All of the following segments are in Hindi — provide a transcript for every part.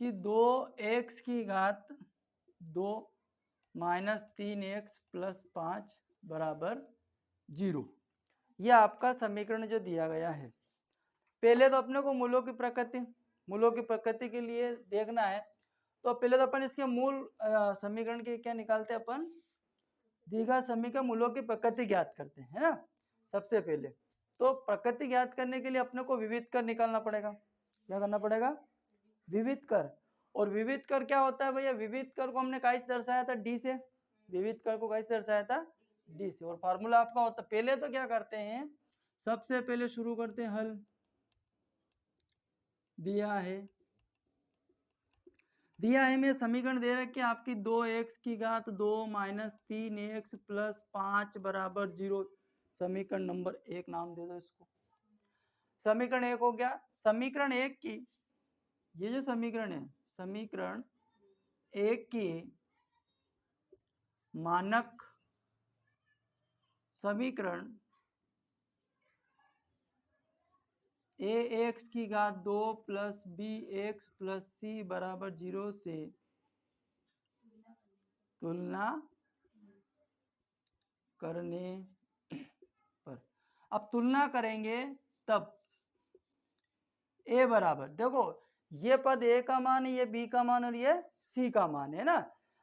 कि 2x की घात 2 माइनस 3x प्लस 5 बराबर 0। यह आपका समीकरण जो दिया गया है। पहले तो अपने को मूलों की प्रकृति के लिए देखना है। तो पहले तो अपन इसके मूल समीकरण के क्या निकालते हैं, अपन द्विघात समीकरण मूलों की प्रकृति ज्ञात करते हैं, है ना। सबसे पहले तो प्रकृति ज्ञात करने के लिए अपने को विविध कर निकालना पड़ेगा। क्या करना पड़ेगा? विविध कर। और विविध कर क्या होता है भैया? विविध कर को हमने कैसे दर्शाया था? डी से। विविध कर को कैसे दर्शाया था? डी से। और फार्मूला आपका होता, पहले तो क्या करते हैं, सबसे पहले शुरू करते हैं हल। दिया है मैं समीकरण दे रखे आपकी 2x की घात 2 माइनस 3x प्लस 5 बराबर 0। समीकरण नंबर 1 नाम दे दो इसको। समीकरण 1 हो गया। समीकरण 1 की ये जो समीकरण है, समीकरण 1 की मानक समीकरण ax की घात 2 प्लस bx प्लस c बराबर 0 से तुलना करने पर, अब तुलना करेंगे तब a बराबर, देखो ये पद a का मान है, ये b का मान और ये c का मान है ना।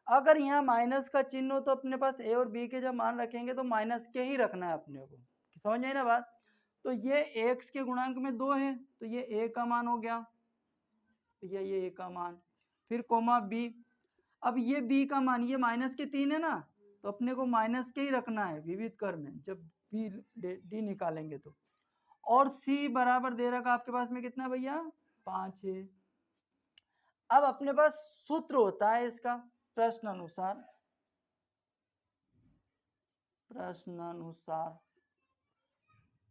अगर यहाँ माइनस का चिन्ह हो तो अपने पास a और b के जब मान रखेंगे तो माइनस के ही रखना है अपने को। समझ आई ना बात? तो ये x के गुणांक में 2 है तो ये a का मान हो गया, ये a का मान, फिर कोमा b। अब ये b का मान, ये माइनस के 3 है ना, तो अपने को माइनस के ही रखना है विविध कर में जब b d निकालेंगे तो। और c बराबर दे रखा आपके पास में कितना भैया? 5 है। अब अपने पास सूत्र होता है इसका प्रश्नानुसार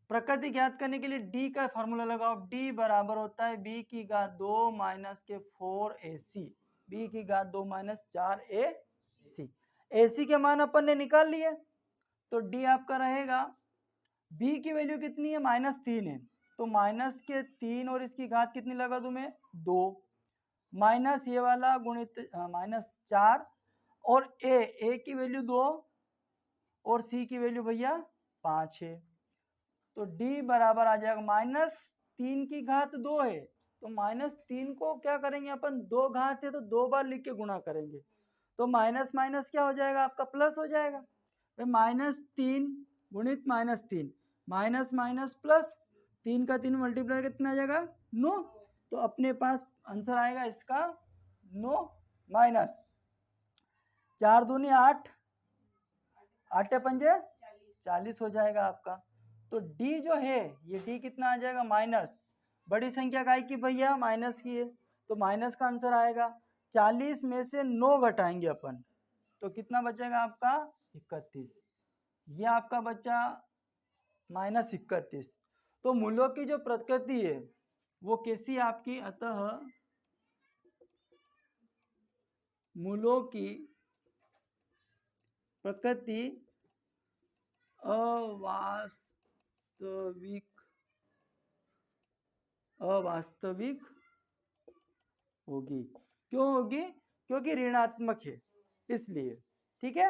प्रकृति ज्ञात करने के लिए d का फॉर्मूला लगाओ। d बराबर होता है b की घात 2 माइनस के 4ac, b की घात 2 माइनस 4ac। ac के मान अपन ने निकाल लिए तो d आपका रहेगा, b की वैल्यू कितनी है? -3 है, तो माइनस के 3 और इसकी घात कितनी लगा दूं मैं? 2 माइनस ये वाला गुणित -4 और a की वैल्यू 2 और c की वैल्यू भैया 5 है। तो d बराबर आ जाएगा -3 की घात 2 है, तो -3 को क्या करेंगे अपन? 2 घात है तो 2 बार लिख के गुणा करेंगे, तो माइनस माइनस क्या हो जाएगा आपका? प्लस हो जाएगा। -3 गुणित -3, माइनस माइनस प्लस, 3 का 3 मल्टीप्लाई कितना आ जाएगा? 9। तो अपने पास आंसर आएगा इसका 9 माइनस 4 दूनी 8, 8 पंजे 40 हो जाएगा आपका। तो d जो है ये d कितना आ जाएगा? माइनस, बड़ी संख्या काय की भैया? माइनस की है, तो माइनस का आंसर आएगा। 40 में से 9 घटाएंगे अपन तो कितना बचेगा आपका? 31। ये आपका बचा -31। तो मूलों की जो प्रकृति है वो कैसी आपकी? अतः मूलों की प्रकृति अवास्तविक होगी। क्यों होगी? क्योंकि ऋणात्मक है इसलिए। ठीक है।